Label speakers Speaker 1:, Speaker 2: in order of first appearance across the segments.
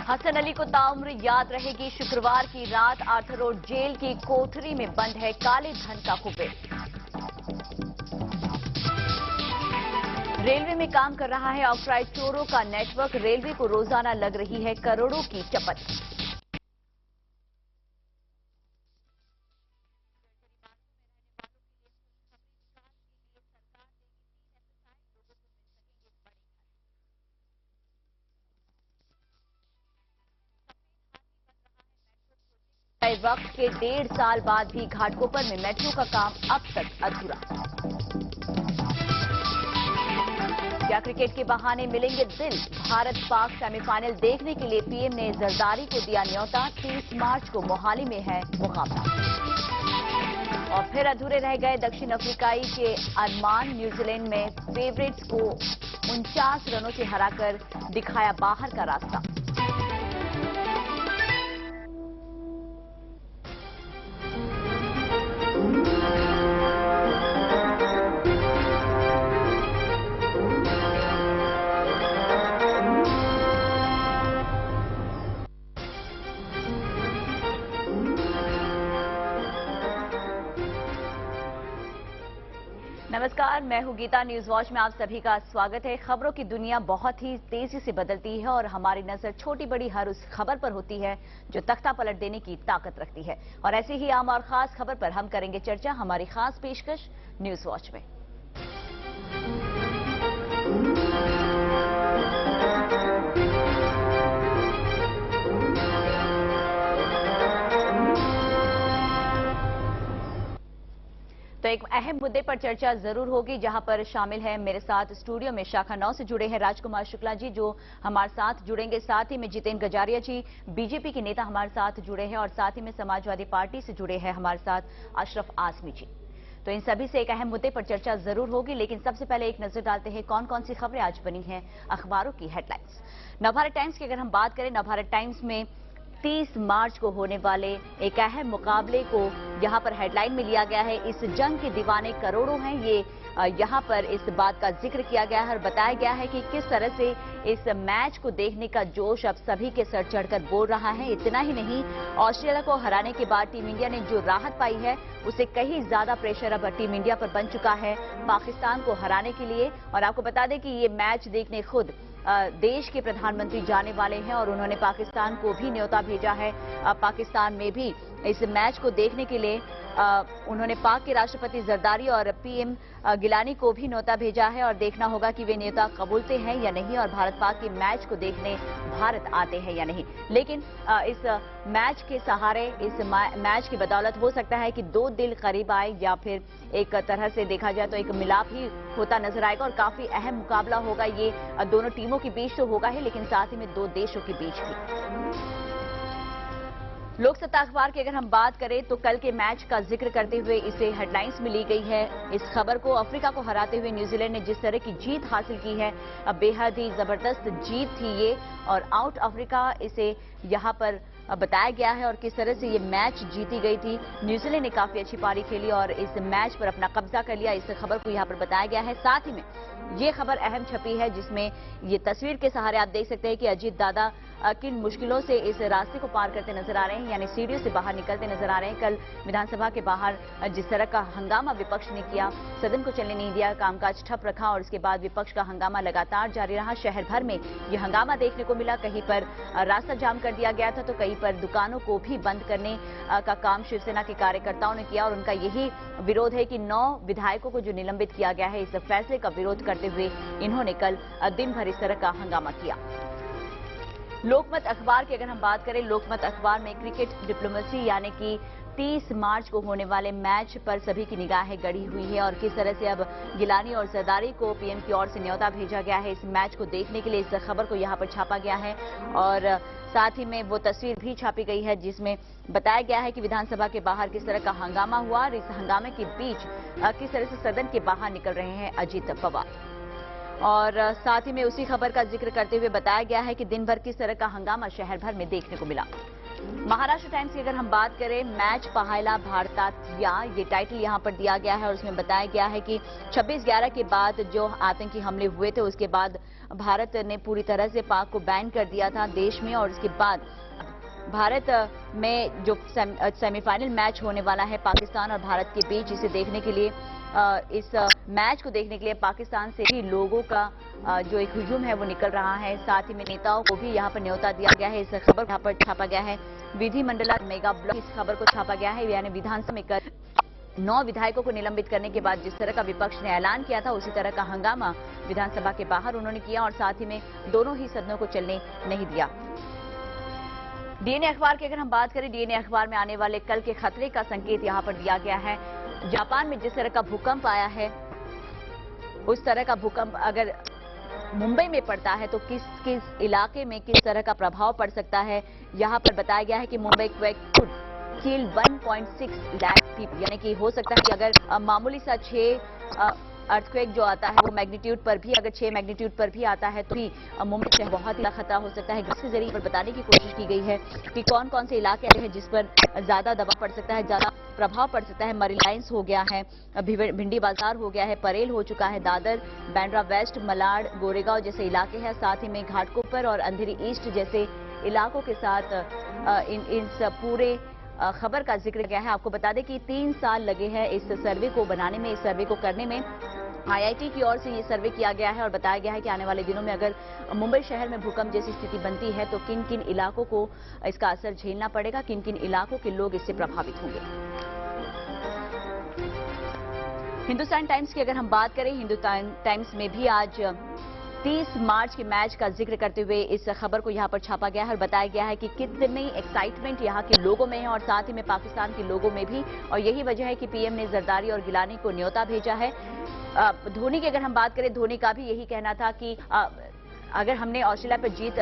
Speaker 1: हसन अली को ताउम्र याद रहेगी। शुक्रवार की रात आर्थर रोड जेल की कोठरी में बंद है काले धन का कुबेर। रेलवे में काम कर रहा है ऑक्ट्राइड चोरों का नेटवर्क। रेलवे को रोजाना लग रही है करोड़ों की चपत। वक्त के 1.5 साल बाद भी घाटकोपर में मेट्रो का काम अब तक अधूरा। क्या क्रिकेट के बहाने मिलेंगे दिल? भारत पाक सेमीफाइनल देखने के लिए पीएम ने जरदारी को दिया न्योता। 30 मार्च को मोहाली में है मुकाबला। और फिर अधूरे रह गए दक्षिण अफ्रीकाई के अरमान। न्यूजीलैंड में फेवरेट्स को 49 रनों से हराकर दिखाया बाहर का रास्ता। नमस्कार, मैं हूं गीता। न्यूज वॉच में आप सभी का स्वागत है। खबरों की दुनिया बहुत ही तेजी से बदलती है और हमारी नजर छोटी बड़ी हर उस खबर पर होती है जो तख्ता पलट देने की ताकत रखती है। और ऐसी ही आम और खास खबर पर हम करेंगे चर्चा हमारी खास पेशकश न्यूज वॉच में। तो एक अहम मुद्दे पर चर्चा जरूर होगी, जहां पर शामिल है मेरे साथ स्टूडियो में शाखा 9 से जुड़े हैं राजकुमार शुक्ला जी, जो हमारे साथ जुड़ेंगे। साथ ही में जितेंद्र गजारिया जी, बीजेपी के नेता हमारे साथ जुड़े हैं। और साथ ही में समाजवादी पार्टी से जुड़े हैं हमारे साथ अशरफ आजमी जी। तो इन सभी से एक अहम मुद्दे पर चर्चा जरूर होगी, लेकिन सबसे पहले एक नजर डालते हैं कौन कौन सी खबरें आज बनी हैं अखबारों की हेडलाइंस। नवभारत टाइम्स की अगर हम बात करें, नवभारत टाइम्स में 30 मार्च को होने वाले एक अहम मुकाबले को यहां पर हेडलाइन में लिया गया है। इस जंग के दीवाने करोड़ों हैं, ये यहां पर इस बात का जिक्र किया गया है और बताया गया है कि किस तरह से इस मैच को देखने का जोश अब सभी के सर चढ़कर बोल रहा है। इतना ही नहीं, ऑस्ट्रेलिया को हराने के बाद टीम इंडिया ने जो राहत पाई है उसे कहीं ज्यादा प्रेशर अब टीम इंडिया पर बन चुका है पाकिस्तान को हराने के लिए। और आपको बता दें कि ये मैच देखने खुद देश के प्रधानमंत्री जाने वाले हैं और उन्होंने पाकिस्तान को भी न्योता भेजा है। पाकिस्तान में भी इस मैच को देखने के लिए उन्होंने पाक के राष्ट्रपति जरदारी और पीएम गिलानी को भी न्योता भेजा है और देखना होगा कि वे न्योता कबूलते हैं या नहीं और भारत पाक के मैच को देखने भारत आते हैं या नहीं। लेकिन इस मैच के सहारे, इस मैच की बदौलत हो सकता है कि दो दिल करीब आए या फिर एक तरह से देखा जाए तो एक मिलाप ही होता नजर आएगा और काफी अहम मुकाबला होगा। ये दोनों टीमों के बीच तो होगा ही, लेकिन साथ ही में दो देशों के बीच भी। लोकसत्ता अखबार की अगर हम बात करें तो कल के मैच का जिक्र करते हुए इसे हेडलाइंस में ली गई है। इस खबर को अफ्रीका को हराते हुए न्यूजीलैंड ने जिस तरह की जीत हासिल की है, बेहद ही जबरदस्त जीत थी ये। और आउट अफ्रीका इसे यहां पर बताया गया है और किस तरह से ये मैच जीती गई थी। न्यूजीलैंड ने काफी अच्छी पारी खेली और इस मैच पर अपना कब्जा कर लिया। इस खबर को यहां पर बताया गया है। साथ ही में ये खबर अहम छपी है जिसमें ये तस्वीर के सहारे आप देख सकते हैं कि अजीत दादा किन मुश्किलों से इस रास्ते को पार करते नजर आ रहे हैं, यानी सीढ़ियों से बाहर निकलते नजर आ रहे हैं। कल विधानसभा के बाहर जिस तरह का हंगामा विपक्ष ने किया, सदन को चलने नहीं दिया, कामकाज ठप रखा और उसके बाद विपक्ष का हंगामा लगातार जारी रहा। शहर भर में ये हंगामा देखने को मिला। कहीं पर रास्ता जाम कर दिया गया था तो कहीं पर दुकानों को भी बंद करने का काम शिवसेना के कार्यकर्ताओं ने किया और उनका यही विरोध है कि 9 विधायकों को जो निलंबित किया गया है, इस फैसले का विरोध करते हुए इन्होंने कल दिन भर इस तरह का हंगामा किया। लोकमत अखबार की अगर हम बात करें, लोकमत अखबार में क्रिकेट डिप्लोमेसी यानी कि 30 मार्च को होने वाले मैच पर सभी की निगाहें गड़ी हुई है और किस तरह से अब गिलानी और जरदारी को पीएम की ओर से न्योता भेजा गया है इस मैच को देखने के लिए। इस खबर को यहां पर छापा गया है और साथ ही में वो तस्वीर भी छापी गई है जिसमें बताया गया है कि विधानसभा के बाहर किस तरह का हंगामा हुआ और इस हंगामे के बीच किस तरह से सदन के बाहर निकल रहे हैं अजीत पवार। और साथ ही में उसी खबर का जिक्र करते हुए बताया गया है कि दिन भर किस तरह का हंगामा शहर भर में देखने को मिला। महाराष्ट्र टाइम्स की अगर हम बात करें, मैच पाहायला भारतातल्या, ये टाइटल यहां पर दिया गया है और उसमें बताया गया है कि 26/11 के बाद जो आतंकी हमले हुए थे उसके बाद भारत ने पूरी तरह से पाक को बैन कर दिया था देश में, और उसके बाद भारत में जो सेमीफाइनल मैच होने वाला है पाकिस्तान और भारत के बीच, इसे देखने के लिए इस मैच को देखने के लिए पाकिस्तान से भी लोगों का जो एक हुजूम है वो निकल रहा है। साथ ही में नेताओं को भी यहाँ पर न्योता दिया गया है। इस खबर को यहाँ पर छापा गया है, विधिमंडल मेगा ब्लॉक, इस खबर को छापा गया है। यानी विधानसभा में कल 9 विधायकों को निलंबित करने के बाद जिस तरह का विपक्ष ने ऐलान किया था, उसी तरह का हंगामा विधानसभा के बाहर उन्होंने किया और साथ ही में दोनों ही सदनों को चलने नहीं दिया। डीएनए अखबार की अगर हम बात करें, डीएनए अखबार में आने वाले कल के खतरे का संकेत यहां पर दिया गया है। जापान में जिस तरह का भूकंप आया है, उस तरह का भूकंप अगर मुंबई में पड़ता है तो किस किस इलाके में किस तरह का प्रभाव पड़ सकता है, यहां पर बताया गया है कि Mumbai quake could kill 1.6 lakh people, यानी कि हो सकता है कि अगर मामूली सा 6 अर्थक्वेक जो आता है वो मैग्नीट्यूड पर भी, अगर 6 मैग्नीट्यूड पर भी आता है तो भी मुंबई से बहुत ही खतरा हो सकता है। इसके जरिए पर बताने की कोशिश की गई है कि कौन कौन से इलाके ऐसे हैं जिस पर ज्यादा दबाव पड़ सकता है, ज्यादा प्रभाव पड़ सकता है। मरीन लाइन्स हो गया है, भिंडी बाजार हो गया है, परेल हो चुका है, दादर, बांद्रा वेस्ट, मलाड, गोरेगांव जैसे इलाके हैं, साथ ही में घाटकोपर और अंधेरी ईस्ट जैसे इलाकों के साथ इन पूरे खबर का जिक्र किया है। आपको बता दें कि 3 साल लगे हैं इस सर्वे को बनाने में, इस सर्वे को करने में। आईआईटी की ओर से ये सर्वे किया गया है और बताया गया है कि आने वाले दिनों में अगर मुंबई शहर में भूकंप जैसी स्थिति बनती है तो किन किन इलाकों को इसका असर झेलना पड़ेगा, किन किन इलाकों के लोग इससे प्रभावित होंगे। हिंदुस्तान टाइम्स की अगर हम बात करें, हिंदुस्तान टाइम्स में भी आज 30 मार्च के मैच का जिक्र करते हुए इस खबर को यहां पर छापा गया है और बताया गया है कि कितनी एक्साइटमेंट यहां के लोगों में है और साथ ही में पाकिस्तान के लोगों में भी, और यही वजह है कि पीएम ने जरदारी और गिलानी को न्योता भेजा है। धोनी की अगर हम बात करें, धोनी का भी यही कहना था कि अगर हमने ऑस्ट्रेलिया पर जीत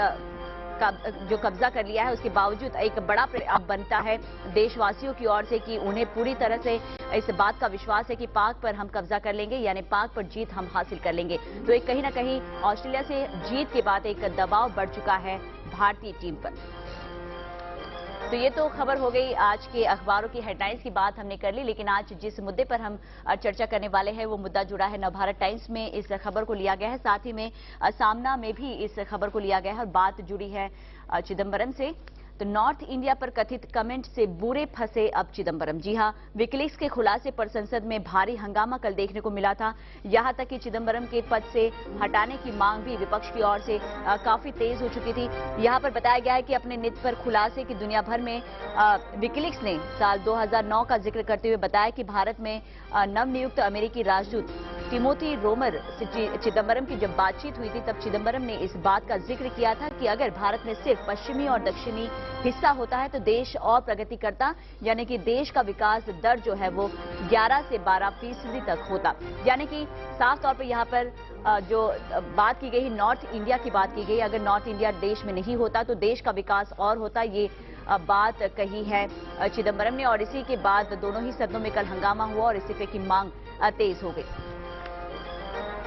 Speaker 1: का जो कब्जा कर लिया है उसके बावजूद एक बड़ा अब बनता है देशवासियों की ओर से कि उन्हें पूरी तरह से इस बात का विश्वास है कि पाक पर हम कब्जा कर लेंगे, यानी पाक पर जीत हम हासिल कर लेंगे। तो एक कहीं ना कहीं ऑस्ट्रेलिया से जीत के बाद एक दबाव बढ़ चुका है भारतीय टीम पर। तो ये तो खबर हो गई, आज के अखबारों की हेडलाइंस की बात हमने कर ली, लेकिन आज जिस मुद्दे पर हम चर्चा करने वाले हैं वो मुद्दा जुड़ा है नवभारत टाइम्स में, इस खबर को लिया गया है। साथ ही में सामना में भी इस खबर को लिया गया है और बात जुड़ी है चिदम्बरम से। तो नॉर्थ इंडिया पर कथित कमेंट से बुरे फंसे अब चिदम्बरम। जी हां, विकिलीक्स के खुलासे पर संसद में भारी हंगामा कल देखने को मिला था। यहां तक कि चिदम्बरम के पद से हटाने की मांग भी विपक्ष की ओर से काफी तेज हो चुकी थी। यहां पर बताया गया है कि अपने नित पर खुलासे की दुनिया भर में विकिलीक्स ने साल 2009 का जिक्र करते हुए बताया कि भारत में नवनियुक्त अमेरिकी राजदूत टिमोथी रोमर से चिदम्बरम की जब बातचीत हुई थी तब चिदम्बरम ने इस बात का जिक्र किया था कि अगर भारत में सिर्फ पश्चिमी और दक्षिणी हिस्सा होता है तो देश और प्रगति करता, यानी कि देश का विकास दर जो है वो 11 से 12% तक होता। यानी कि साफ तौर पर यहाँ पर जो बात की गई, नॉर्थ इंडिया की बात की गई, अगर नॉर्थ इंडिया देश में नहीं होता तो देश का विकास और होता, ये बात कही है चिदम्बरम ने। और इसी के बाद दोनों ही सदनों में कल हंगामा हुआ और इस्तीफे की मांग तेज हो गई।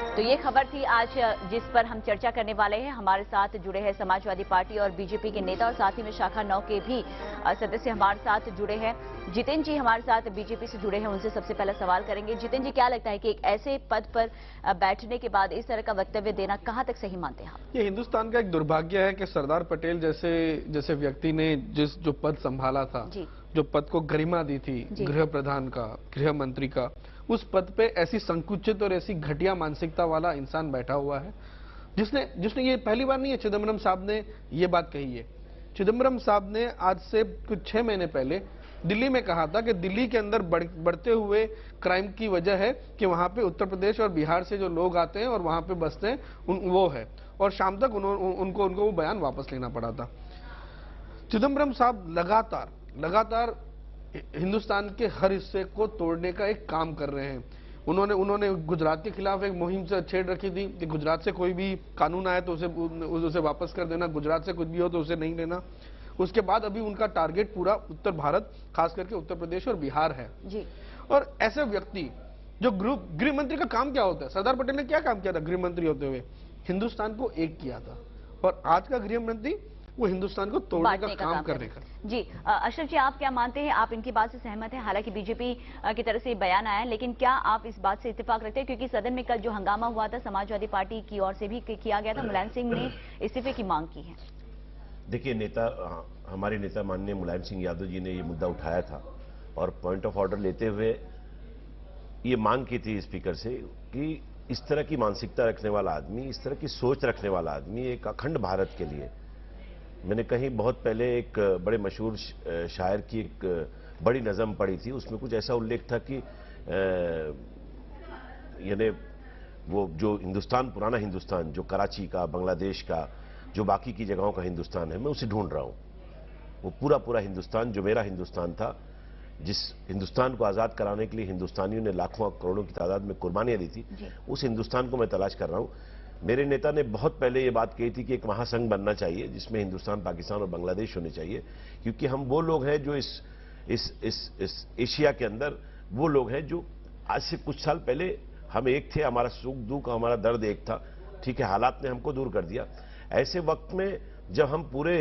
Speaker 1: तो ये खबर थी आज जिस पर हम चर्चा करने वाले हैं। हमारे साथ जुड़े हैं समाजवादी पार्टी और बीजेपी के नेता और साथ ही में शाखा 9 के भी सदस्य हमारे साथ जुड़े हैं। जितेंद्र जी हमारे साथ बीजेपी से जुड़े हैं, उनसे सबसे पहला सवाल करेंगे। जितेंद्र जी, क्या लगता है कि एक ऐसे पद पर बैठने के बाद इस तरह का वक्तव्य देना कहां तक सही मानते हैं आप?
Speaker 2: ये हिंदुस्तान का एक दुर्भाग्य है कि सरदार पटेल जैसे व्यक्ति ने जो पद संभाला था, जो पद को गरिमा दी थी, गृह प्रधान का, गृह मंत्री का, उस पद पे ऐसी संकुचित और ऐसी घटिया मानसिकता वाला इंसान बैठा हुआ है जिसने ये पहली बार नहीं है चिदम्बरम साहब ने ये बात कही है। चिदम्बरम साहब ने आज से कुछ 6 महीने पहले दिल्ली में कहा था कि दिल्ली के अंदर बढ़ते हुए क्राइम की वजह है कि वहां पे उत्तर प्रदेश और बिहार से जो लोग आते हैं और वहां पे बसते हैं वो है, और शाम तक उनको वो बयान वापस लेना पड़ा था। चिदम्बरम साहब लगातार हिंदुस्तान के हर हिस्से को तोड़ने का एक काम कर रहे हैं। उन्होंने गुजरात के खिलाफ एक मुहिम से छेड़ रखी थी कि गुजरात से कोई भी कानून आए तो उसे वापस कर देना, गुजरात से कुछ भी हो तो उसे नहीं लेना। उसके बाद अभी उनका टारगेट पूरा उत्तर भारत, खास करके उत्तर प्रदेश और बिहार है जी। और ऐसे व्यक्ति जो गृह मंत्री का काम क्या होता है, सरदार पटेल ने क्या काम किया था गृह मंत्री होते हुए? हिंदुस्तान को एक किया था। और आज का गृह मंत्री वो हिंदुस्तान को तोड़ने का काम कर रहे हैं।
Speaker 1: जी अशरफ जी, आप क्या मानते हैं? आप इनकी बात से सहमत हैं? हालांकि बीजेपी की तरफ से बयान आया है, लेकिन क्या आप इस बात से इत्तेफाक रखते हैं? क्योंकि सदन में कल जो हंगामा हुआ था समाजवादी पार्टी की ओर से भी किया गया था, मुलायम सिंह ने इस्तीफे की मांग की है।
Speaker 3: देखिए, हमारे नेता माननीय मुलायम सिंह यादव जी ने ये मुद्दा उठाया था और पॉइंट ऑफ ऑर्डर लेते हुए ये मांग की थी स्पीकर से कि इस तरह की मानसिकता रखने वाला आदमी, इस तरह की सोच रखने वाला आदमी एक अखंड भारत के लिए, मैंने कहीं बहुत पहले एक बड़े मशहूर शायर की एक बड़ी नज़म पढ़ी थी, उसमें कुछ ऐसा उल्लेख था कि यानी वो जो हिंदुस्तान, पुराना हिंदुस्तान जो कराची का, बांग्लादेश का, जो बाकी की जगहों का हिंदुस्तान है, मैं उसे ढूंढ रहा हूं। वो पूरा पूरा हिंदुस्तान जो मेरा हिंदुस्तान था, जिस हिंदुस्तान को आजाद कराने के लिए हिंदुस्तानियों ने लाखों करोड़ों की तादाद में कुर्बानियां दी थी, उस हिंदुस्तान को मैं तलाश कर रहा हूं। मेरे नेता ने बहुत पहले ये बात कही थी कि एक महासंघ बनना चाहिए जिसमें हिंदुस्तान, पाकिस्तान और बांग्लादेश होने चाहिए, क्योंकि हम वो लोग हैं जो इस एशिया के अंदर वो लोग हैं जो आज से कुछ साल पहले हम एक थे, हमारा सुख दुख, हमारा दर्द एक था। ठीक है, हालात ने हमको दूर कर दिया। ऐसे वक्त में जब हम पूरे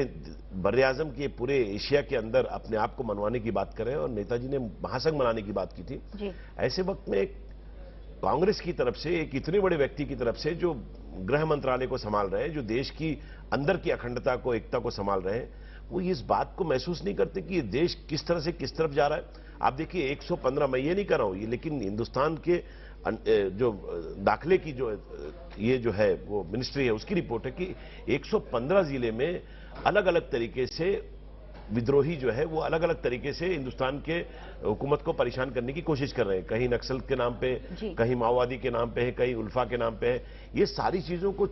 Speaker 3: बर-ए-आज़म के, पूरे एशिया के अंदर अपने आप को मनवाने की बात कर रहे हैं और नेताजी ने महासंघ बनाने की बात की थी, ऐसे वक्त में कांग्रेस की तरफ से, एक इतने बड़े व्यक्ति की तरफ से जो गृह मंत्रालय को संभाल रहे हैं, जो देश की अंदर की अखंडता को, एकता को संभाल रहे हैं, वो इस बात को महसूस नहीं करते कि ये देश किस तरह से किस तरफ जा रहा है। आप देखिए 115, मैं ये नहीं कर रहा हूं ये, लेकिन हिंदुस्तान के जो दाखिले की जो ये जो है वो मिनिस्ट्री है, उसकी रिपोर्ट है कि 115 जिले में अलग अलग तरीके से विद्रोही जो है वो अलग अलग तरीके से हिंदुस्तान के हुकूमत को परेशान करने की कोशिश कर रहे हैं। कहीं नक्सल के नाम पे, कहीं माओवादी के नाम पे है, कहीं उल्फा के नाम पे है। ये सारी चीजों को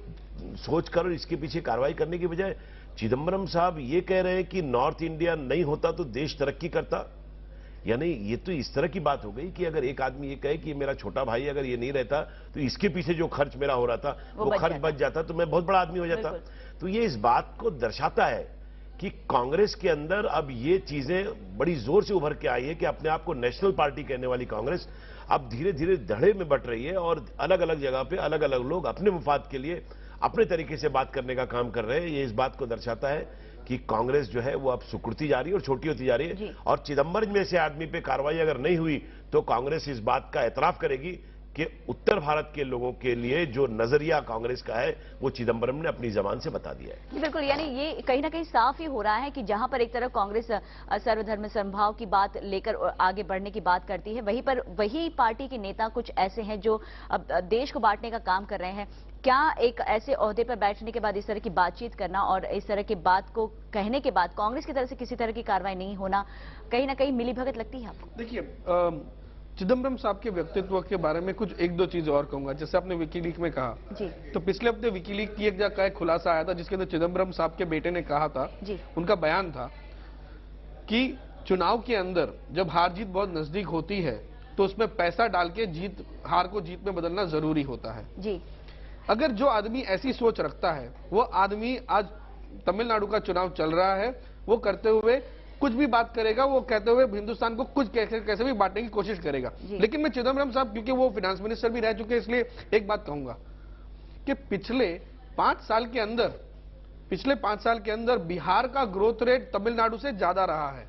Speaker 3: सोचकर इसके पीछे कार्रवाई करने की बजाय चिदम्बरम साहब ये कह रहे हैं कि नॉर्थ इंडिया नहीं होता तो देश तरक्की करता। यानी ये तो इस तरह की बात हो गई कि अगर एक आदमी ये कहे कि मेरा छोटा भाई अगर ये नहीं रहता तो इसके पीछे जो खर्च मेरा हो रहा था वो खर्च बच जाता तो मैं बहुत बड़ा आदमी हो जाता। तो ये इस बात को दर्शाता है कि कांग्रेस के अंदर अब ये चीजें बड़ी जोर से उभर के आई है कि अपने आप को नेशनल पार्टी कहने वाली कांग्रेस अब धीरे धीरे धड़े में बट रही है और अलग अलग जगह पे अलग अलग लोग अपने मुफाद के लिए अपने तरीके से बात करने का काम कर रहे हैं। ये इस बात को दर्शाता है कि कांग्रेस जो है वो अब सिकुड़ती जा रही है और छोटी होती जा रही है। और चिदम्बरम में से आदमी पे कार्रवाई अगर नहीं हुई तो कांग्रेस इस बात का एतराफ करेगी कि उत्तर भारत के लोगों के लिए जो नजरिया कांग्रेस का है वो चिदम्बरम ने अपनी जबान से बता दिया है।
Speaker 1: बिल्कुल, यानी ये कहीं ना कहीं साफ ही हो रहा है कि जहां पर एक तरफ कांग्रेस सर्वधर्म समभाव की बात लेकर आगे बढ़ने की बात करती है, वहीं पर वही पार्टी के नेता कुछ ऐसे हैं जो अब देश को बांटने का काम कर रहे हैं। क्या एक ऐसे ओहदे पर बैठने के बाद इस तरह की बातचीत करना और इस तरह की बात को कहने के बाद कांग्रेस की तरफ से किसी तरह की कार्रवाई नहीं होना कहीं ना कहीं मिलीभगत लगती है आपको?
Speaker 2: देखिए, चिदम्बरम साहब के व्यक्तित्व के बारे में कुछ एक दो चीजें और कहूंगा। जैसे आपने विकीलीक में कहा
Speaker 1: जी,
Speaker 2: तो पिछले हफ्ते विकीलीक की एक जगह खुलासा आया था जिसके अंदर चिदम्बरम साहब के बेटे ने कहा था जी, उनका बयान था कि चुनाव के अंदर जब हार जीत बहुत नजदीक होती है तो उसमें पैसा डाल के हार को जीत में बदलना जरूरी होता है
Speaker 1: जी।
Speaker 2: अगर जो आदमी ऐसी सोच रखता है वो आदमी आज तमिलनाडु का चुनाव चल रहा है, वो करते हुए कुछ भी बात करेगा, वो कहते हुए हिंदुस्तान को कुछ कैसे भी बांटने की कोशिश करेगा। लेकिन मैं चिदम्बरम साहब, क्योंकि वो फाइनेंस मिनिस्टर भी रह चुके हैं, इसलिए एक बात कहूंगा कि पिछले 5 साल के अंदर बिहार का ग्रोथ रेट तमिलनाडु से ज्यादा रहा है।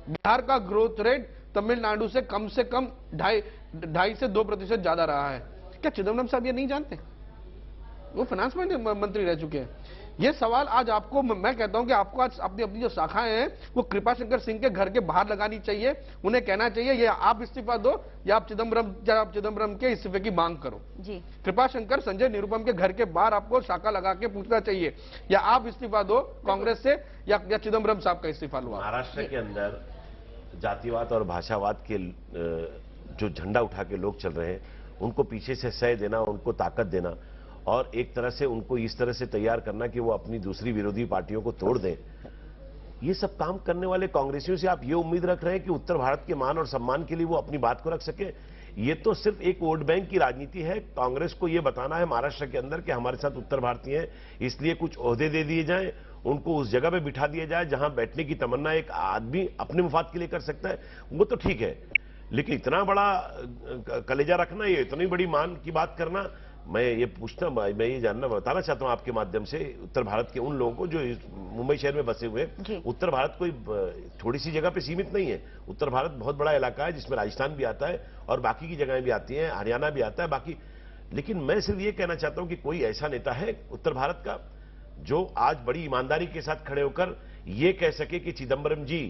Speaker 2: बिहार का ग्रोथ रेट तमिलनाडु से कम 2.5 से 2% ज्यादा रहा है। क्या चिदम्बरम साहब ये नहीं जानते? वो फाइनेंस मंत्री रह चुके हैं। ये सवाल आज आपको, मैं कहता हूं कि आपको आज अपनी जो शाखाएं हैं वो कृपाशंकर सिंह के घर के बाहर लगानी चाहिए। उन्हें कहना चाहिए ये आप इस्तीफा दो या आप चिदम्बरम के इस्तीफे की मांग करो जी। कृपाशंकर, संजय निरुपम के घर के बाहर आपको शाखा लगा के पूछना चाहिए या आप इस्तीफा दो कांग्रेस से या चिदम्बरम साहब का इस्तीफा लो।
Speaker 3: महाराष्ट्र के अंदर जातिवाद और भाषावाद के जो झंडा उठा के लोग चल रहे हैं उनको पीछे से सह देना, उनको ताकत देना और एक तरह से उनको इस तरह से तैयार करना कि वो अपनी दूसरी विरोधी पार्टियों को तोड़ दें, ये सब काम करने वाले कांग्रेसियों से आप ये उम्मीद रख रहे हैं कि उत्तर भारत के मान और सम्मान के लिए वो अपनी बात को रख सके? ये तो सिर्फ एक वोट बैंक की राजनीति है। कांग्रेस को ये बताना है महाराष्ट्र के अंदर कि हमारे साथ उत्तर भारतीय हैं, इसलिए कुछ ओहदे दे दिए जाएं, उनको उस जगह पे बिठा दिया जाए जहां बैठने की तमन्ना एक आदमी अपने मुफाद के लिए कर सकता है। वो तो ठीक है, लेकिन इतना बड़ा कलेजा रखना, ये इतनी बड़ी मान की बात करना, मैं ये जानना बताना चाहता हूं आपके माध्यम से उत्तर भारत के उन लोगों को जो मुंबई शहर में बसे हुए हैं। उत्तर भारत कोई थोड़ी सी जगह पे सीमित नहीं है। उत्तर भारत बहुत बड़ा इलाका है जिसमें राजस्थान भी आता है और बाकी की जगहें भी आती हैं, हरियाणा भी आता है बाकी। लेकिन मैं सिर्फ ये कहना चाहता हूं कि कोई ऐसा नेता है उत्तर भारत का जो आज बड़ी ईमानदारी के साथ खड़े होकर ये कह सके कि चिदंबरम जी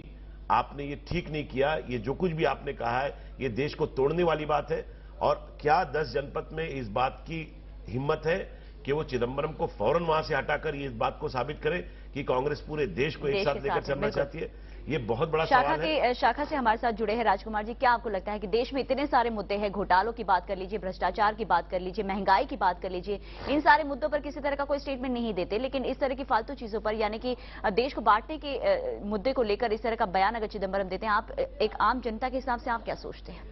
Speaker 3: आपने ये ठीक नहीं किया, ये जो कुछ भी आपने कहा है ये देश को तोड़ने वाली बात है। और क्या 10 जनपद में इस बात की हिम्मत है कि वो चिदंबरम को फौरन वहां से हटाकर ये इस बात को साबित करे कि कांग्रेस पूरे देश को एक साथ लेकर चलना चाहती है? ये बहुत बड़ा सवाल है।
Speaker 1: शाखा से हमारे साथ जुड़े हैं राजकुमार जी, क्या आपको लगता है कि देश में इतने सारे मुद्दे हैं, घोटालों की बात कर लीजिए, भ्रष्टाचार की बात कर लीजिए, महंगाई की बात कर लीजिए, इन सारे मुद्दों पर किसी तरह का कोई स्टेटमेंट नहीं देते, लेकिन इस तरह की फालतू चीजों पर यानी कि देश को बांटने के मुद्दे को लेकर इस तरह का बयान अगर चिदंबरम देते हैं, आप एक आम जनता के हिसाब से आप क्या सोचते हैं?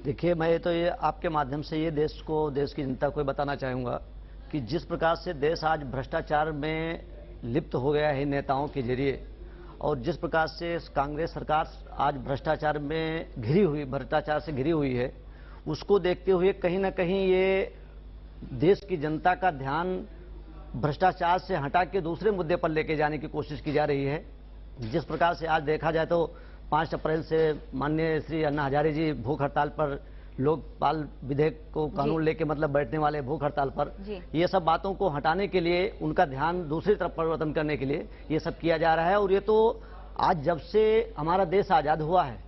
Speaker 4: देखिए, मैं तो ये आपके माध्यम से ये देश की जनता को बताना चाहूँगा कि जिस प्रकार से देश आज भ्रष्टाचार में लिप्त हो गया है नेताओं के जरिए, और जिस प्रकार से कांग्रेस सरकार आज भ्रष्टाचार से घिरी हुई है, उसको देखते हुए कहीं ना कहीं ये देश की जनता का ध्यान भ्रष्टाचार से हटा के दूसरे मुद्दे पर लेके जाने की कोशिश की जा रही है। जिस प्रकार से आज देखा जाए तो 5 अप्रैल से माननीय श्री अन्ना हजारे जी भूख हड़ताल पर, लोकपाल विधेयक को कानून लेके मतलब बैठने वाले भूख हड़ताल पर, ये सब बातों को हटाने के लिए, उनका ध्यान दूसरी तरफ परिवर्तन करने के लिए ये सब किया जा रहा है। और ये तो आज जब से हमारा देश आजाद हुआ है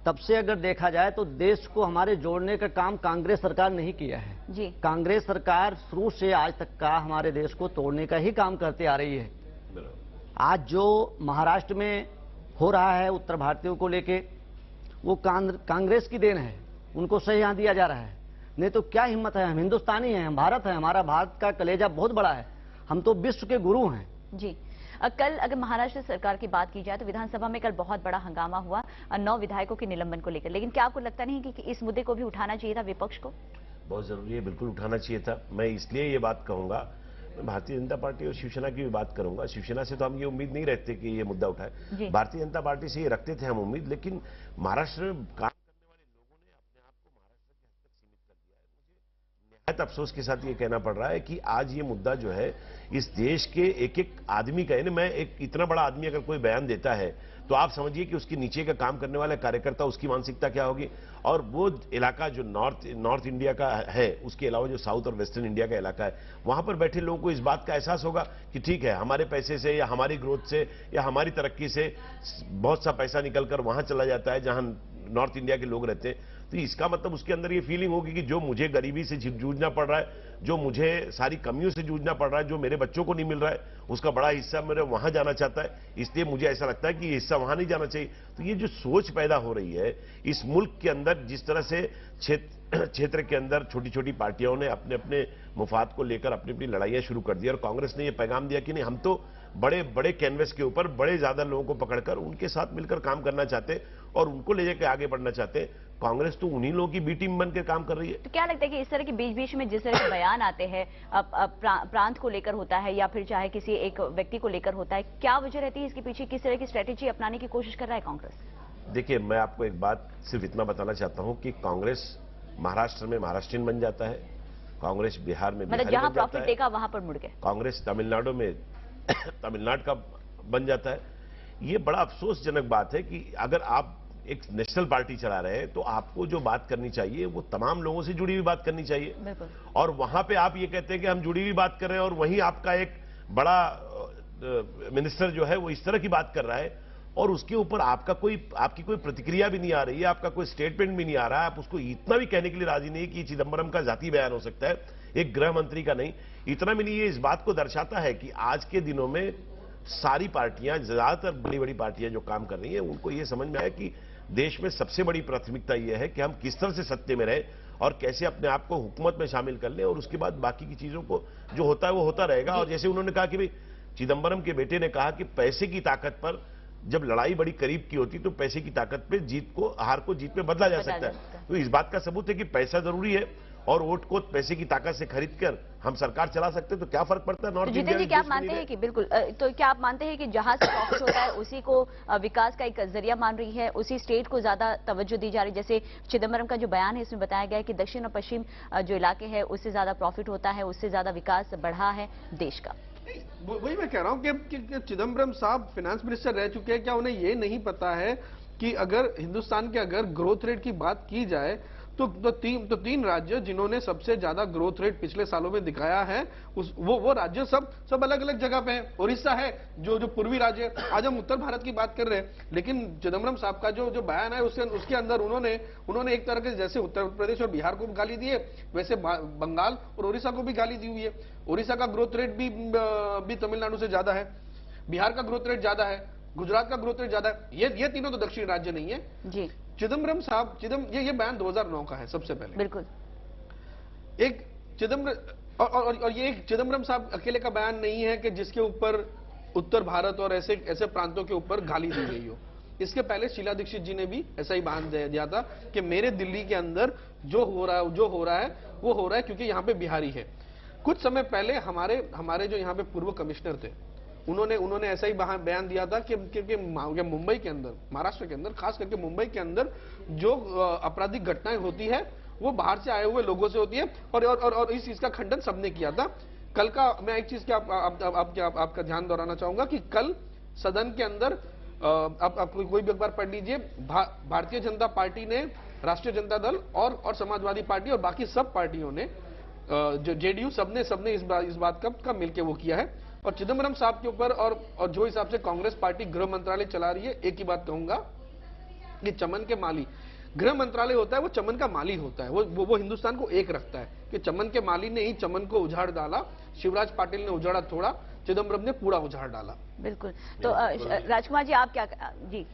Speaker 4: तब से अगर देखा जाए तो देश को हमारे जोड़ने का काम कांग्रेस सरकार नहीं किया है। कांग्रेस सरकार शुरू से आज तक का हमारे देश को तोड़ने का ही काम करते आ रही है। आज जो महाराष्ट्र में हो रहा है उत्तर भारतीयों को लेके, वो कांग्रेस की देन है, उनको सही यहाँ दिया जा रहा है। नहीं तो क्या हिम्मत है, हम हिंदुस्तानी हैं, हम भारत है, हमारा भारत का कलेजा बहुत बड़ा है, हम तो विश्व के गुरु हैं।
Speaker 1: जी, कल अगर महाराष्ट्र सरकार की बात की जाए तो विधानसभा में कल बहुत बड़ा हंगामा हुआ 9 विधायकों के निलंबन को लेकर, लेकिन क्या आपको लगता नहीं कि इस मुद्दे को भी उठाना चाहिए था विपक्ष को? बहुत
Speaker 3: जरूरी है, बिल्कुल उठाना चाहिए था। मैं इसलिए ये बात कहूंगा, मैं भारतीय जनता पार्टी और शिवसेना की भी बात करूंगा। शिवसेना से तो हम ये उम्मीद नहीं रखते कि ये मुद्दा उठाए, भारतीय जनता पार्टी से ये रखते थे हम उम्मीद, लेकिन महाराष्ट्र में काम करने वाले लोगों ने अपने आप को महाराष्ट्र के हद तक सीमित कर दिया है। मुझे निहायत अफसोस के साथ ये कहना पड़ रहा है कि आज ये मुद्दा जो है इस देश के एक आदमी का, यानी मैं एक इतना बड़ा आदमी अगर कोई बयान देता है तो आप समझिए कि उसके नीचे का काम करने वाला कार्यकर्ता, उसकी मानसिकता क्या होगी। और वो इलाका जो नॉर्थ इंडिया का है, उसके अलावा जो साउथ और वेस्टर्न इंडिया का इलाका है, वहां पर बैठे लोगों को इस बात का एहसास होगा कि ठीक है, हमारे पैसे से या हमारी ग्रोथ से या हमारी तरक्की से बहुत सा पैसा निकलकर वहां चला जाता है जहां नॉर्थ इंडिया के लोग रहते हैं। तो इसका मतलब उसके अंदर ये फीलिंग होगी कि जो मुझे गरीबी से जूझना पड़ रहा है, जो मुझे सारी कमियों से जूझना पड़ रहा है, जो मेरे बच्चों को नहीं मिल रहा है, उसका बड़ा हिस्सा मेरे वहां जाना चाहता है, इसलिए मुझे ऐसा लगता है कि ये हिस्सा वहां नहीं जाना चाहिए। तो ये जो सोच पैदा हो रही है इस मुल्क के अंदर, जिस तरह से क्षेत्र के अंदर छोटी छोटी पार्टियों ने अपने अपने मुफाद को लेकर अपनी अपनी लड़ाइयां शुरू कर दी, और कांग्रेस ने यह पैगाम दिया कि नहीं, हम तो बड़े बड़े कैनवस के ऊपर बड़े ज्यादा लोगों को पकड़कर उनके साथ मिलकर काम करना चाहते और उनको ले जाकर आगे बढ़ना चाहते। कांग्रेस तो उन्हीं लोगों की बी टीम बनकर काम कर रही है।
Speaker 1: तो क्या लगता है कि इस तरह के बीच बीच में जिस तरह के बयान आते हैं प्रांत को लेकर होता है या फिर चाहे किसी एक व्यक्ति को लेकर होता है, क्या वजह रहती है इसके पीछे? किस तरह की स्ट्रेटेजी अपनाने की कोशिश कर रहा है कांग्रेस?
Speaker 3: देखिए, मैं आपको एक बात सिर्फ इतना बताना चाहता हूं कि कांग्रेस महाराष्ट्र में महाराष्ट्रीयन बन जाता है, कांग्रेस बिहार में
Speaker 1: मतलब जहां प्रॉफिट देखा वहां पर मुड़ गए,
Speaker 3: कांग्रेस तमिलनाडु में तमिलनाडु का बन जाता है। ये बड़ा अफसोसजनक बात है कि अगर आप एक नेशनल पार्टी चला रहे हैं तो आपको जो बात करनी चाहिए वो तमाम लोगों से जुड़ी हुई बात करनी चाहिए, और वहां पे आप ये कहते हैं कि हम जुड़ी हुई बात कर रहे हैं और वहीं आपका एक बड़ा मिनिस्टर जो है वो इस तरह की बात कर रहा है और उसके ऊपर आपकी कोई प्रतिक्रिया भी नहीं आ रही है, आपका कोई स्टेटमेंट भी नहीं आ रहा है, आप उसको इतना भी कहने के लिए राजी नहीं कि चिदंबरम का जाति बयान हो सकता है, एक गृह मंत्री का नहीं। इतना भी नहीं, ये इस बात को दर्शाता है कि आज के दिनों में सारी पार्टियां, ज्यादातर बड़ी बड़ी पार्टियां जो काम कर रही हैं, उनको ये समझ में आया कि देश में सबसे बड़ी प्राथमिकता यह है कि हम किस तरह से सत्ते में रहे और कैसे अपने आप को हुकूमत में शामिल कर लें, और उसके बाद बाकी की चीजों को जो होता है वो होता रहेगा। और जैसे उन्होंने कहा कि भाई, चिदंबरम के बेटे ने कहा कि पैसे की ताकत पर जब लड़ाई बड़ी करीब की होती तो पैसे की ताकत पे हार को जीत में बदला जा सकता है। तो इस बात का सबूत है कि पैसा जरूरी है और वोट को पैसे की ताकत से खरीद कर हम सरकार चला सकते तो क्या फर्क पड़ता है? नॉर्थ
Speaker 1: तो जितेंद्र जी, क्या आप मानते हैं कि बिल्कुल तो क्या आप मानते हैं कि जहां से प्रॉफिट होता है उसी को विकास का एक जरिया मान रही है, उसी स्टेट को ज्यादा तवज्जो दी जा रही है? जैसे चिदम्बरम का जो बयान है इसमें बताया गया है कि दक्षिण और पश्चिम जो इलाके हैं उससे ज्यादा प्रॉफिट होता है, उससे ज्यादा विकास बढ़ा है देश का।
Speaker 2: वही मैं कह रहा हूं कि चिदम्बरम साहब फाइनेंस मिनिस्टर रह चुके हैं, क्या उन्हें ये नहीं पता है कि अगर हिंदुस्तान के अगर ग्रोथ रेट की बात की जाए तो तीन राज्य जिन्होंने सबसे ज्यादा ग्रोथ रेट पिछले सालों में दिखाया है वो राज्य सब अलग अलग जगह पे हैं। उड़ीसा है जो पूर्वी राज्य, आज हम उत्तर भारत की बात कर रहे हैं, लेकिन चिदम्बरम साहब का जो बयान है उसके अंदर उन्होंने एक तरह के जैसे उत्तर प्रदेश और बिहार को गाली दी है वैसे बंगाल और उड़ीसा को भी गाली दी हुई है। उड़ीसा का ग्रोथ रेट भी तमिलनाडु से ज्यादा है, बिहार का ग्रोथ रेट ज्यादा है, गुजरात का ग्रोथ रेट ज्यादा है। ये तीनों तो दक्षिणी राज्य नहीं है
Speaker 1: जी।
Speaker 2: चिदम्बरम साहब ये बयान 2009 का है सबसे पहले।
Speaker 1: बिल्कुल।
Speaker 2: एक चिदम्बरम और ये एक चिदम्बरम साहब अकेले का बयान नहीं है कि जिसके ऊपर उत्तर भारत और ऐसे प्रांतों के ऊपर गाली दी गई हो। इसके पहले शीला दीक्षित जी ने भी ऐसा ही बयान दिया था कि मेरे दिल्ली के अंदर जो हो रहा है वो हो रहा है क्योंकि यहाँ पे बिहारी है। कुछ समय पहले हमारे जो यहाँ पे पूर्व कमिश्नर थे उन्होंने ऐसा ही बयान दिया था कि मुंबई के अंदर, महाराष्ट्र के अंदर, खास करके मुंबई के अंदर जो आपराधिक घटनाएं होती है वो बाहर से आए हुए लोगों से होती है और इस चीज का खंडन सबने किया था। कल का मैं एक चीज आपका ध्यान दोहराना चाहूंगा कि कल सदन के अंदर आप कोई भी अखबार पढ़ लीजिए, भारतीय जनता पार्टी ने, राष्ट्रीय जनता दल और समाजवादी पार्टी और बाकी सब पार्टियों ने, जो जेडीयू, सबने इस बात का मिलकर वो किया है। और चिदम्बरम साहब के ऊपर और जो हिसाब से कांग्रेस पार्टी गृह मंत्रालय चला रही है, एक ही बात कहूंगा कि चमन के माली, गृह मंत्रालय होता है वो चमन का माली होता है, वो हिंदुस्तान को एक रखता है कि चमन के माली ने ही चमन को उजाड़ डाला, शिवराज पाटिल ने उजाड़ा थोड़ा, चिदम्बरम ने पूरा उजाड़ डाला।
Speaker 1: बिल्कुल। तो राजकुमार जी आप क्या जी?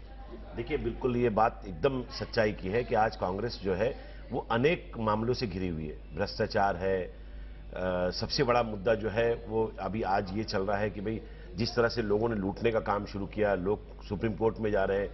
Speaker 3: देखिए, बिल्कुल ये बात एकदम सच्चाई की है कि आज कांग्रेस जो है वो अनेक मामलों से घिरी हुई है। भ्रष्टाचार है, सबसे बड़ा मुद्दा जो है वो अभी आज ये चल रहा है कि भाई जिस तरह से लोगों ने लूटने का काम शुरू किया, लोग सुप्रीम कोर्ट में जा रहे हैं,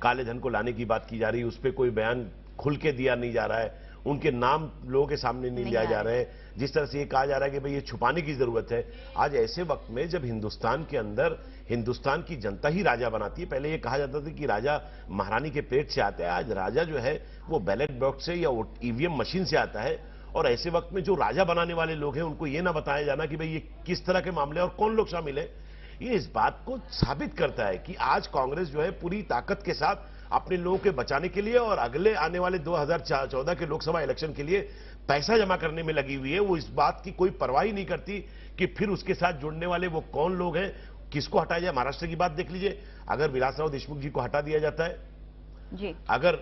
Speaker 3: काले धन को लाने की बात की जा रही है, उस पर कोई बयान खुल के दिया नहीं जा रहा है, उनके नाम लोगों के सामने नहीं लिया जा रहे हैं, जिस तरह से ये कहा जा रहा है कि भाई ये छुपाने की जरूरत है। आज ऐसे वक्त में जब हिंदुस्तान के अंदर हिंदुस्तान की जनता ही राजा बनाती है, पहले ये कहा जाता था कि राजा महारानी के पेट से आता है, आज राजा जो है वो बैलेट बॉक्स से या ईवीएम मशीन से आता है। और ऐसे वक्त में जो राजा बनाने वाले लोग हैं उनको ये ना बताया जाना कि भाई ये किस तरह के मामले और कौन लोग शामिल है, ये इस बात को साबित करता है कि आज कांग्रेस जो है पूरी ताकत के साथ अपने लोगों के बचाने के लिए और अगले आने वाले 2014 के लोकसभा इलेक्शन के लिए पैसा जमा करने में लगी हुई है। वो इस बात की कोई परवाह ही नहीं करती कि फिर उसके साथ जुड़ने वाले वो कौन लोग हैं, किसको हटाया जाए। महाराष्ट्र की बात देख लीजिए, अगर विलासराव देशमुख जी को हटा दिया जाता है
Speaker 1: जी,
Speaker 3: अगर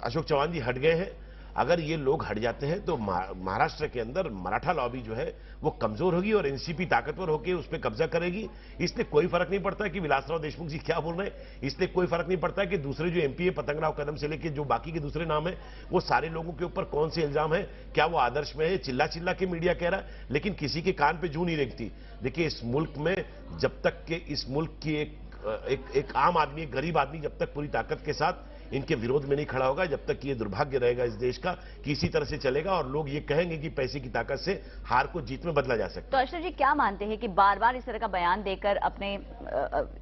Speaker 3: अशोक चौहान जी हट गए हैं, अगर ये लोग हट जाते हैं तो महाराष्ट्र के अंदर मराठा लॉबी जो है वो कमजोर होगी और एनसीपी ताकतवर होकर उस पर कब्जा करेगी। इसलिए कोई फर्क नहीं पड़ता कि विलासराव देशमुख जी क्या बोल रहे हैं, इसलिए कोई फर्क नहीं पड़ता कि दूसरे जो एमपी है पतंगराव कदम से लेकर जो बाकी के दूसरे नाम है वो सारे लोगों के ऊपर कौन से इल्जाम है, क्या वो आदर्श में है, चिल्ला चिल्ला के मीडिया कह रहा है, लेकिन किसी के कान पे जू नहीं रेंगती। देखिए, इस मुल्क में जब तक के इस मुल्क की एक आम आदमी, एक गरीब आदमी जब तक पूरी ताकत के साथ इनके विरोध में नहीं खड़ा होगा, जब तक ये दुर्भाग्य रहेगा इस देश का कि इसी तरह से चलेगा और लोग ये कहेंगे कि पैसे की ताकत से हार को जीत में बदला जा सकता है।
Speaker 1: तो अशरफ जी क्या मानते हैं कि बार बार इस तरह का बयान देकर अपने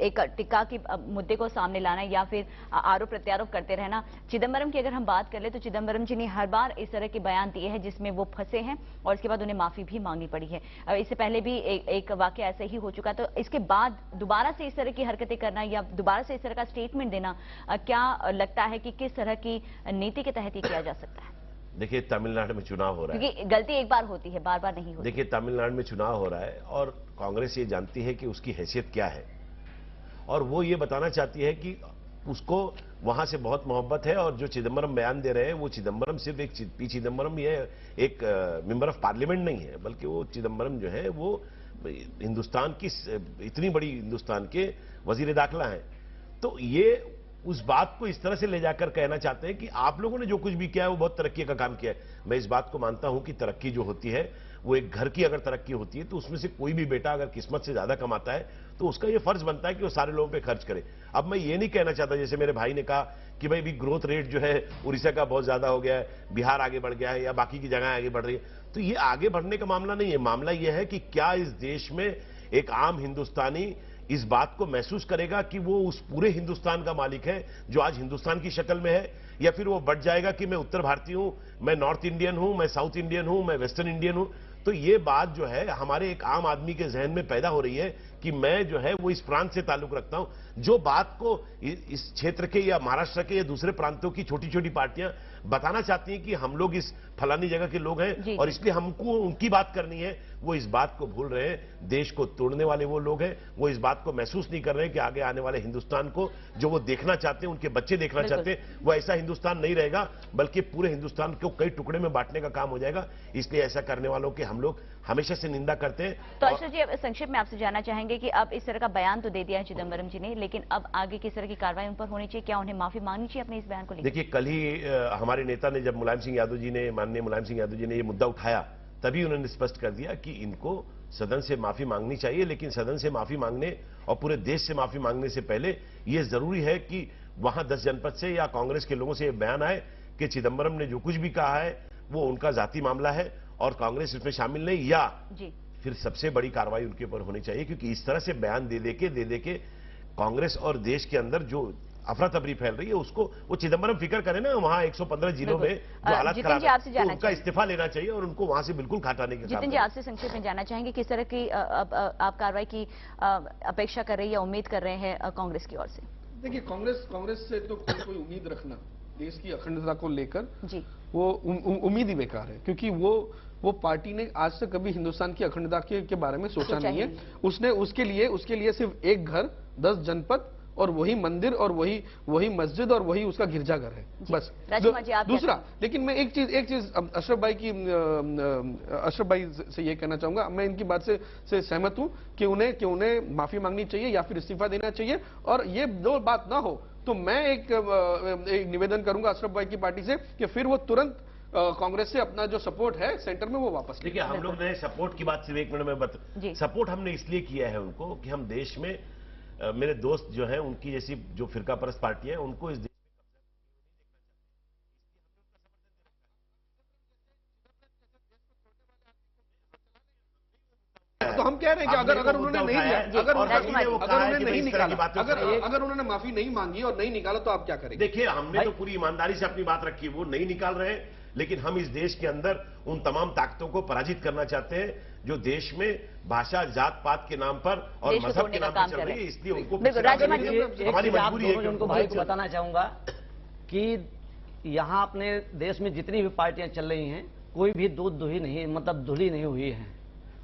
Speaker 1: एक टिक्का की मुद्दे को सामने लाना या फिर आरोप प्रत्यारोप करते रहना? चिदम्बरम की अगर हम बात कर ले तो चिदम्बरम जी ने हर बार इस तरह के बयान दिए हैं जिसमें वो फंसे हैं और इसके बाद उन्हें माफी भी मांगनी पड़ी है। इससे पहले भी एक वाकया ऐसा ही हो चुका, तो इसके बाद दोबारा से इस तरह की हरकतें करना या दोबारा से इस तरह का स्टेटमेंट देना, क्या लगता है कि किस तरह की नीति के तहत ये किया जा सकता है?
Speaker 3: देखिए, तमिलनाडु में चुनाव हो रहा है,
Speaker 1: क्योंकि गलती एक बार होती है, बार बार नहीं होती।
Speaker 3: देखिए, तमिलनाडु में चुनाव हो रहा है और कांग्रेस ये जानती है कि उसकी हैसियत क्या है और वो ये बताना चाहती है कि उसको वहां से बहुत मोहब्बत है। और जो चिदम्बरम बयान दे रहे हैं वो चिदम्बरम सिर्फ एक पी चिदम्बरम ये एक मेंबर ऑफ पार्लियामेंट नहीं है, बल्कि वो चिदम्बरम जो है वो हिंदुस्तान की इतनी बड़ी हिंदुस्तान के वजीर दाखिला हैं। तो ये उस बात को इस तरह से ले जाकर कहना चाहते हैं कि आप लोगों ने जो कुछ भी किया है वो बहुत तरक्की का काम किया है। मैं इस बात को मानता हूं कि तरक्की जो होती है वो एक घर की अगर तरक्की होती है तो उसमें से कोई भी बेटा अगर किस्मत से ज्यादा कमाता है तो उसका ये फर्ज बनता है कि वो सारे लोगों पे खर्च करे। अब मैं ये नहीं कहना चाहता, जैसे मेरे भाई ने कहा कि भाई भी ग्रोथ रेट जो है उड़ीसा का बहुत ज्यादा हो गया है, बिहार आगे बढ़ गया है या बाकी की जगह आगे बढ़ रही है, तो ये आगे बढ़ने का मामला नहीं है। मामला ये है कि क्या इस देश में एक आम हिंदुस्तानी इस बात को महसूस करेगा कि वो उस पूरे हिंदुस्तान का मालिक है जो आज हिंदुस्तान की शक्ल में है, या फिर वो बढ़ जाएगा कि मैं उत्तर भारतीय हूं, मैं नॉर्थ इंडियन हूं, मैं साउथ इंडियन हूं, मैं वेस्टर्न इंडियन हूं। तो ये बात जो है हमारे एक आम आदमी के जहन में पैदा हो रही है कि मैं जो है वो इस प्रांत से ताल्लुक रखता हूं, जो बात को इस क्षेत्र के या महाराष्ट्र के या दूसरे प्रांतों की छोटी छोटी पार्टियां बताना चाहती हैं कि हम लोग इस फलानी जगह के लोग हैं और इसलिए हमको उनकी बात करनी है, वो इस बात को भूल रहे हैं। देश को तोड़ने वाले वो लोग हैं, वो इस बात को महसूस नहीं कर रहे हैं कि आगे आने वाले हिंदुस्तान को जो वो देखना चाहते हैं, उनके बच्चे देखना चाहते हैं, वो ऐसा हिंदुस्तान नहीं रहेगा, बल्कि पूरे हिंदुस्तान को कई टुकड़े में बांटने का काम हो जाएगा। इसलिए ऐसा करने वालों की हम लोग हमेशा से निंदा करते हैं।
Speaker 1: तो अशोक जी, संक्षेप में आपसे जानना चाहेंगे कि अब इस तरह का बयान तो दे दिया है चिदम्बरम जी ने, लेकिन अब आगे किस तरह की कार्रवाई उन पर होनी चाहिए? क्या उन्हें माफी मांगनी चाहिए अपने इस बयान को लेकर?
Speaker 3: देखिए, कल ही हमारे नेता ने, जब मुलायम सिंह यादव जी ने, माननीय मुलायम सिंह यादव जी ने ये मुद्दा उठाया, तभी उन्होंने स्पष्ट कर दिया कि इनको सदन से माफी मांगनी चाहिए, लेकिन सदन से माफी मांगने और पूरे देश से माफी मांगने से पहले यह जरूरी है कि वहां 10 जनपद से या कांग्रेस के लोगों से यह बयान आए कि चिदम्बरम ने जो कुछ भी कहा है वो उनका जाति मामला है और कांग्रेस इसमें शामिल नहीं, या फिर सबसे बड़ी कार्रवाई उनके ऊपर होनी चाहिए। क्योंकि इस तरह से बयान दे दे के कांग्रेस और देश के अंदर जो अफरा तफरी फैल रही है उसको वो चिदम्बरम फिक्र करे ना, वहां 115 जिलों में जो हालात खराब है तो उनका इस्तीफा लेना चाहिए और उनको वहां से बिल्कुल हटाने के।
Speaker 1: जितिन जी, आपसे संक्षेप में जानना चाहेंगे किस तरह की आप कार्रवाई की अपेक्षा कर रही है, उम्मीद कर रहे हैं कांग्रेस की ओर से?
Speaker 2: देखिए, कांग्रेस से तो कोई उम्मीद रखना देश की अखंडता को लेकर
Speaker 1: जी
Speaker 2: वो उम्मीद ही बेकार है, क्योंकि वो पार्टी ने आज तक कभी हिंदुस्तान की अखंडता के बारे में सोचा नहीं है। उसने उसके लिए सिर्फ एक घर, 10 जनपद और वही मंदिर और वही मस्जिद और वही उसका गिरजाघर है, बस। दूसरा, लेकिन मैं एक चीज अशरफ भाई से ये कहना चाहूंगा, मैं इनकी बात से सहमत हूं कि उन्हें माफी मांगनी चाहिए या फिर इस्तीफा देना चाहिए। और ये दो बात ना हो तो मैं एक निवेदन करूंगा अशरफ भाई की पार्टी से कि फिर वो तुरंत कांग्रेस से अपना जो सपोर्ट है सेंटर में वो वापस।
Speaker 3: देखिए, हम लोग ने सपोर्ट की बात सिर्फ 1 मिनट में सपोर्ट हमने इसलिए किया है उनको कि हम देश में मेरे दोस्त जो हैं उनकी जैसी जो फिरका परस्त पार्टियां हैं उनको इस देश में
Speaker 2: तो हम कह रहे हैं कि अगर उन्होंने नहीं दिया, अगर उन्होंने माफी नहीं मांगी और नहीं निकाला तो आप क्या करेंगे?
Speaker 3: देखिए, हमने तो पूरी ईमानदारी से अपनी बात रखी, वो नहीं निकाल रहे हैं, लेकिन हम इस देश के अंदर उन तमाम ताकतों को पराजित करना चाहते हैं जो देश में भाषा, जात पात के नाम पर और मजहब के नाम पर चल रही है। इसलिए उनको
Speaker 4: हमारी मजबूरी है कि उनको भाई को बताना चाहूंगा कि यहाँ अपने देश में जितनी भी पार्टियां चल रही हैं, कोई भी दूध दुही नहीं, मतलब धुली नहीं हुई है।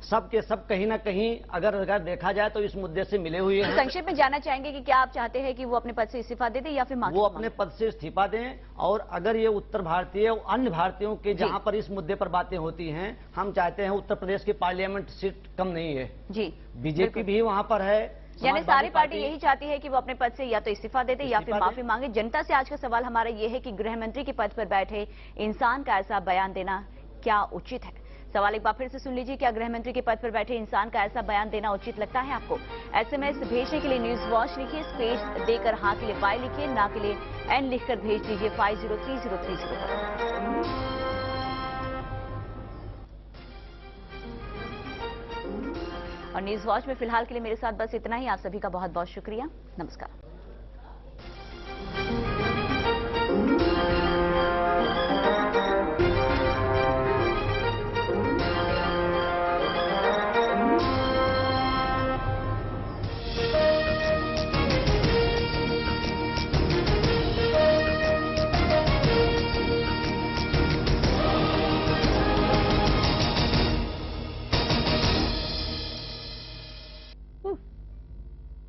Speaker 4: सब के सब कहीं ना कहीं अगर देखा जाए तो इस मुद्दे से मिले हुए हैं।
Speaker 1: संक्षेप में जानना चाहेंगे कि क्या आप चाहते हैं कि वो अपने पद से इस्तीफा दे दें या फिर
Speaker 4: वो अपने पद से इस्तीफा दें, और अगर ये उत्तर भारतीय और अन्य भारतीयों के जहां पर इस मुद्दे पर बातें होती हैं, हम चाहते हैं उत्तर प्रदेश की पार्लियामेंट सीट कम नहीं है जी, बीजेपी भी वहां पर है,
Speaker 1: यानी सारी पार्टी यही चाहती है कि वो अपने पद से या तो इस्तीफा दे दे या फिर माफी मांगे। जनता से आज का सवाल हमारा ये है कि गृह मंत्री के पद पर बैठे इंसान का ऐसा बयान देना क्या उचित है? सवाल एक बार फिर से सुन लीजिए, क्या गृह मंत्री के पद पर बैठे इंसान का ऐसा बयान देना उचित लगता है आपको? एसएमएस भेजने के लिए न्यूज वॉच लिखिए, स्पेस देकर हाँ के लिए वाई लिखिए, ना के लिए एन लिखकर भेज दीजिए 503030 पर। और न्यूज वॉच में फिलहाल के लिए मेरे साथ बस इतना ही। आप सभी का बहुत बहुत शुक्रिया। नमस्कार।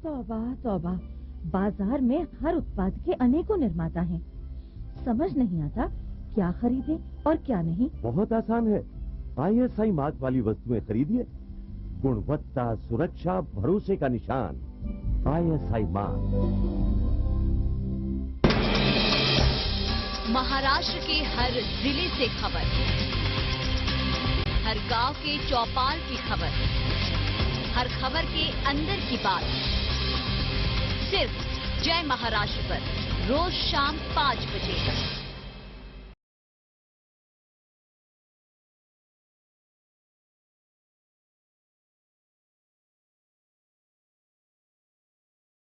Speaker 5: तौबा तौबा, बाजार में हर उत्पाद के अनेकों निर्माता हैं। समझ नहीं आता क्या खरीदे और क्या नहीं।
Speaker 6: बहुत आसान है, ISI मार्क वाली वस्तुएं खरीदिए। गुणवत्ता, सुरक्षा, भरोसे का निशान ISI मार्क।
Speaker 7: महाराष्ट्र के हर जिले से खबर,
Speaker 1: हर गांव के चौपाल की खबर, हर खबर के अंदर की बात, सिर्फ जय महाराष्ट्र पर रोज शाम 5 बजे।